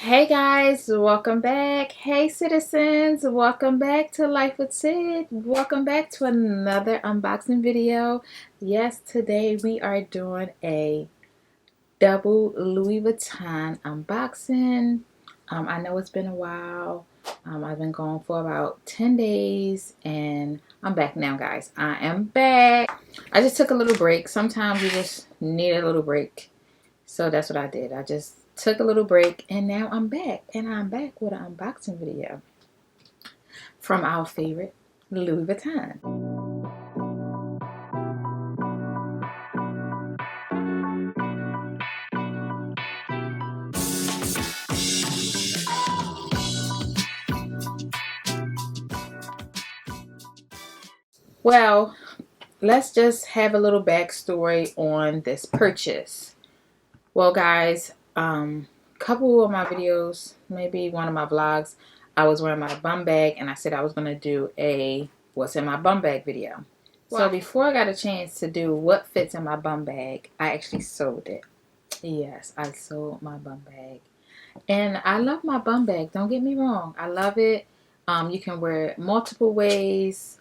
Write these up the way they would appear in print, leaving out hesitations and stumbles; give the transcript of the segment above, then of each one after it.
Hey guys, welcome back. Hey citizens, welcome back to Life with Sid. Welcome back to another unboxing video. Yes, today we are doing a double Louis Vuitton unboxing. I know it's been a while. I've been gone for about 10 days and I'm back now, guys. I am back. I just took a little break. Sometimes you just need a little break. So that's what I did. I just took a little break and now I'm back. And I'm back with an unboxing video from our favorite Louis Vuitton. Well, let's just have a little backstory on this purchase. Well, guys, couple of my videos, maybe one of my vlogs, I was wearing my bum bag and I said I was going to do a what's in my bum bag video. Wow. So before I got a chance to do what fits in my bum bag, I actually sold it. Yes, I sold my bum bag. And I love my bum bag. Don't get me wrong. I love it. You can wear it multiple ways.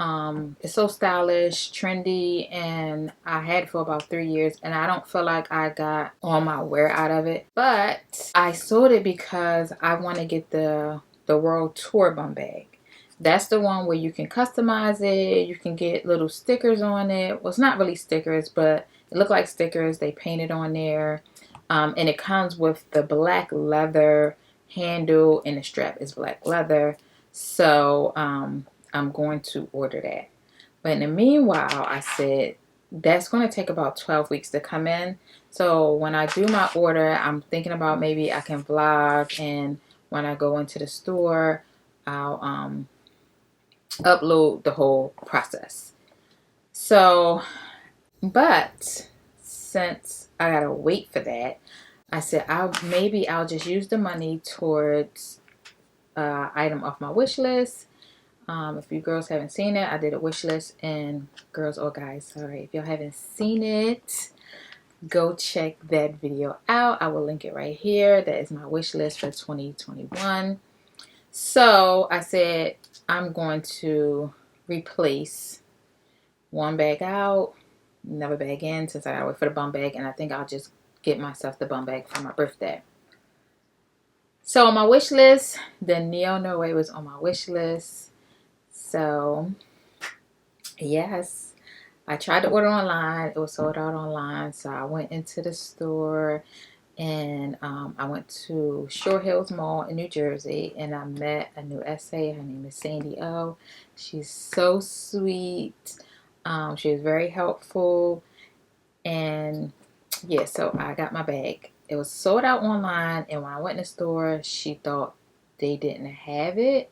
It's so stylish, trendy, and I had it for about 3 years and I don't feel like I got all my wear out of it. But I sold it because I want to get the World Tour bum bag. That's the one where you can customize it. You can get little stickers on it. Well, it's not really stickers, but it look like stickers. They painted on there. And it comes with the black leather handle and the strap is black leather. So, I'm going to order that. But in the meanwhile, I said that's going to take about 12 weeks to come in. So when I do my order, I'm thinking about maybe I can vlog, and when I go into the store, I'll upload the whole process. So, but since I gotta wait for that, I said maybe I'll just use the money towards item off my wish list. If you girls haven't seen it, I did a wish list, and girls or guys, sorry, if y'all haven't seen it, go check that video out. I will link it right here. That is my wish list for 2021. So I said I'm going to replace one bag out, another bag in, since I gotta wait for the bum bag, and I think I'll just get myself the bum bag for my birthday. So on my wish list, the NÉONOÉ was on my wish list. So, yes, I tried to order online. It was sold out online. So I went into the store and I went to Shore Hills Mall in New Jersey and I met a new SA. Her name is Sandy O. She's so sweet. She was very helpful. And yeah, so I got my bag. It was sold out online. And when I went in the store, she thought they didn't have it.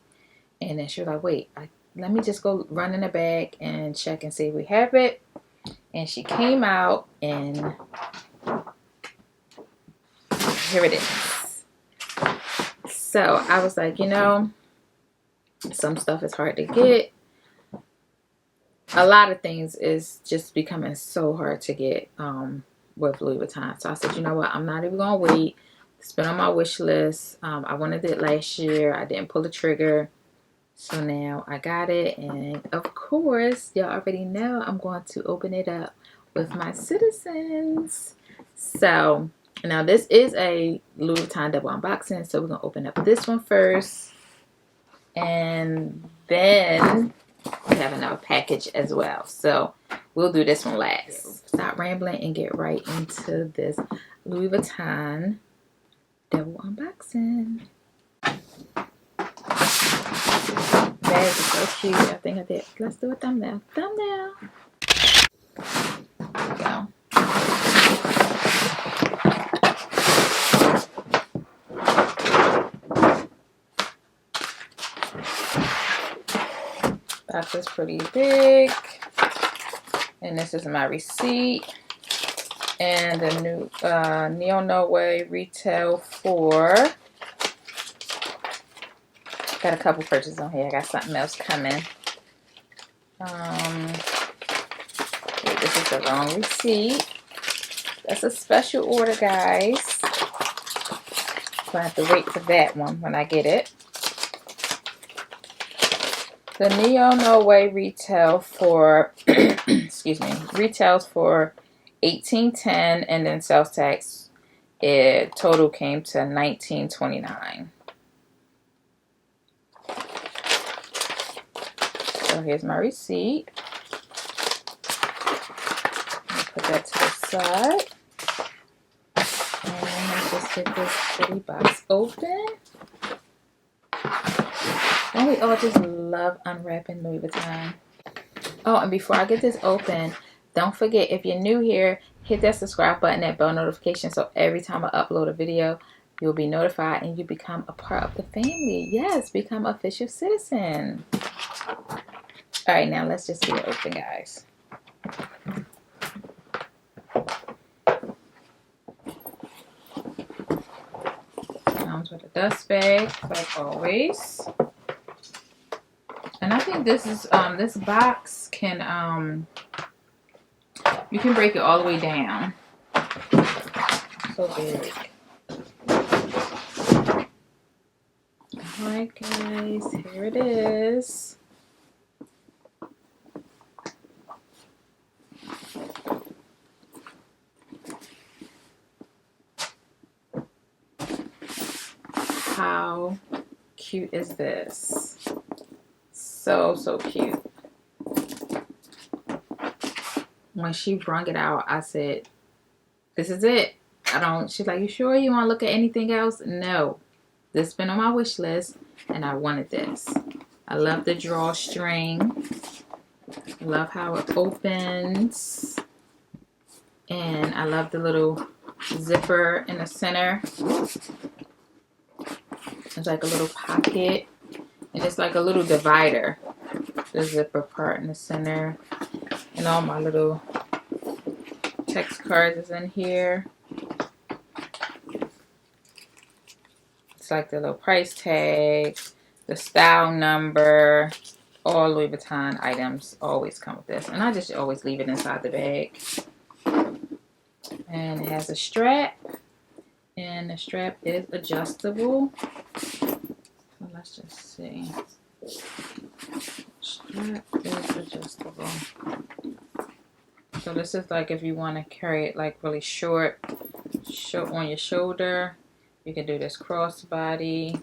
And then she was like, wait, let me just go run in the bag and check and see if we have it. And she came out and here it is. So I was like, you know, some stuff is hard to get. A lot of things is just becoming so hard to get with Louis Vuitton. So I said, you know what, I'm not even going to wait. It's been on my wish list. I wanted it last year. I didn't pull the trigger. So now I got it, and of course, y'all already know I'm going to open it up with my citizens. So now this is a Louis Vuitton double unboxing, so we're going to open up this one first, and then we have another package as well. So we'll do this one last. Stop rambling and get right into this Louis Vuitton double unboxing. Bag is so cute. I think I did. Let's do a thumbnail. Thumbnail. There we go. Box is pretty big. And this is my receipt. And the new NÉONOÉ retail for. Got a couple purchases on here. I got something else coming. Wait, this is the wrong receipt. That's a special order, guys. So I have to wait for that one when I get it. The NÉONOÉ retail for excuse me, retails for $18.10, and then sales tax, it total came to $19.29. So here's my receipt. Put that to the side. And let's just get this pretty box open. And we all just love unwrapping Louis Vuitton. Oh, and before I get this open, don't forget, if you're new here, hit that subscribe button and bell notification so every time I upload a video, you'll be notified and you become a part of the family. Yes, become an official citizen. All right, now let's just get it open, guys. Comes with a dust bag, like always. And I think this is this box can you can break it all the way down. So big. Alright guys, here it is. How cute is this? So cute. When she brung it out, I said, this is it. She's like, you sure you want to look at anything else? No. This has been on my wish list and I wanted this. I love the drawstring. I love how it opens. And I love the little zipper in the center. It's like a little pocket. And it's like a little divider. The zipper part in the center. And all my little text cards is in here. It's like the little price tag, the style number. All Louis Vuitton items always come with this. And I just always leave it inside the bag. And it has a strap. And the strap is adjustable. So let's just see. Strap is adjustable. So this is like if you want to carry it like really short on your shoulder. You can do this crossbody.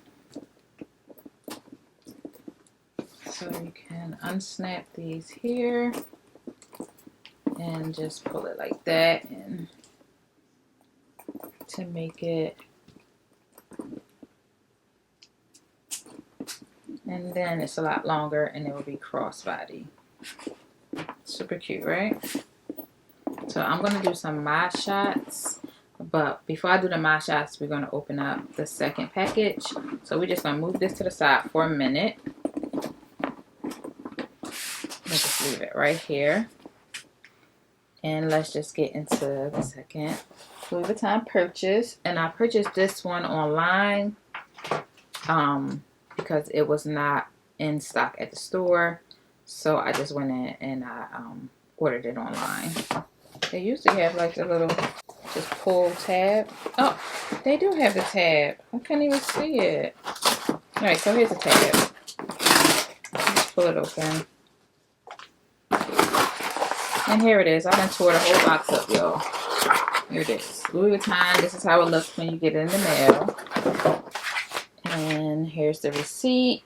So you can unsnap these here and just pull it like that and to make it. And then it's a lot longer and it will be crossbody. Super cute, right? So I'm going to do some mod shots. But before I do the mod shots, we're going to open up the second package. So we're just going to move this to the side for a minute. Let's just leave it right here. And let's just get into the second Louis Vuitton purchase. And I purchased this one online because it was not in stock at the store. So I just went in and I ordered it online. They usually have like the little just pull tab. Oh, they do have the tab. I couldn't even see it. Alright, so here's the tab. Just pull it open. And here it is. I done tore the whole box up, y'all. Here it is. Louis Vuitton. This is how it looks when you get it in the mail. And here's the receipt.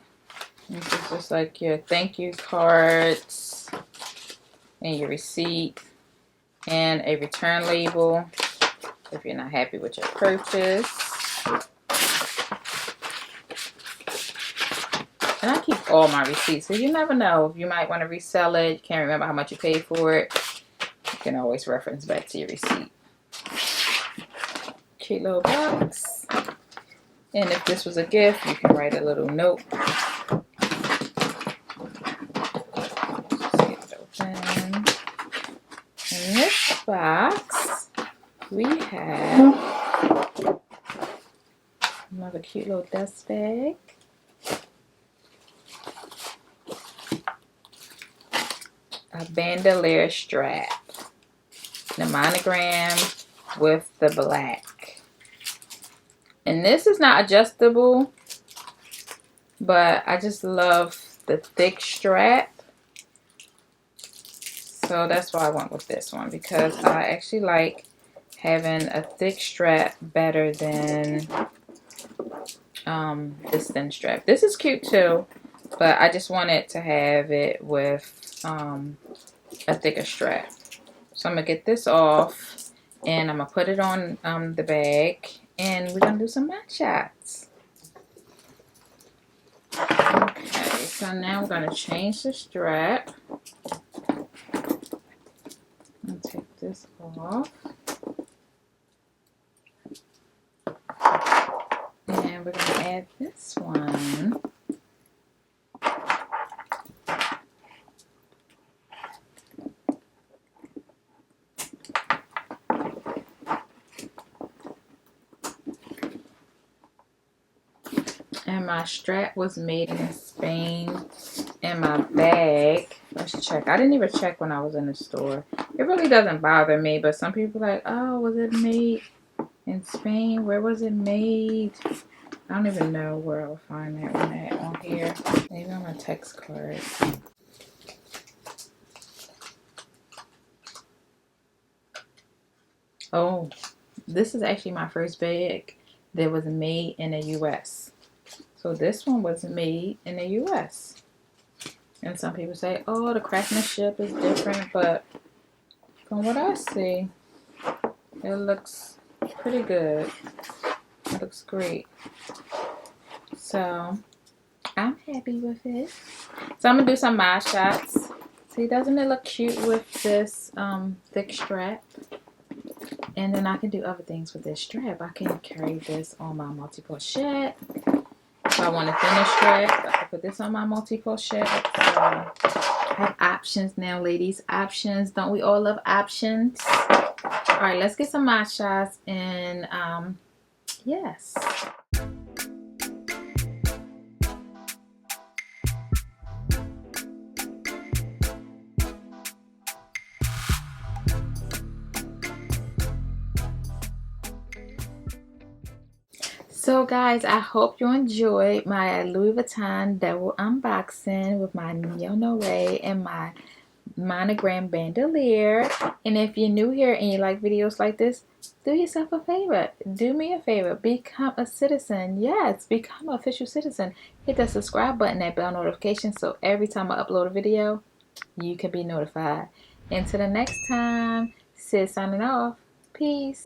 This is just like your thank you cards. And your receipt. And a return label if you're not happy with your purchase. And I keep all my receipts, so you never know if you might want to resell it. You can't remember how much you paid for it. You can always reference back to your receipt. Cute little box. And if this was a gift, you can write a little note. Just get it open. In this box, we have another cute little dust bag. A bandolier strap. The monogram with the black. And this is not adjustable, but I just love the thick strap. So that's why I went with this one, because I actually like having a thick strap better than this thin strap. This is cute too, but I just wanted to have it with a thicker strap. So I'm gonna get this off and I'm gonna put it on the bag, and we're gonna do some match shots. Okay, so now we're gonna change the strap. I'll take this off. And we're gonna add this one. And my strap was made in Spain. And my bag, let's check. I didn't even check when I was in the store. It really doesn't bother me, but some people are like, oh, was it made in Spain? Where was it made? I don't even know where I'll find that one at on here. Maybe on my text card. Oh, this is actually my first bag that was made in the US. So this one was made in the US. And some people say, oh, the craftsmanship is different, but from what I see, it looks pretty good. It looks great. So I'm happy with it. So I'm gonna do some mod shots. See, doesn't it look cute with this thick strap? And then I can do other things with this strap. I can carry this on my multi-pochette. If I want a thinner strap, I can put this on my multi-pochette. So I have options now, ladies. Options. Don't we all love options? All right, let's get some mod shots, and yes. So guys, I hope you enjoyed my Louis Vuitton double unboxing with my NÉONOÉ and my monogram bandolier. And if you're new here and you like videos like this, do yourself a favor. Do me a favor. Become a citizen. Yes, become an official citizen. Hit that subscribe button, that bell notification, so every time I upload a video, you can be notified. Until the next time, Sid signing off. Peace.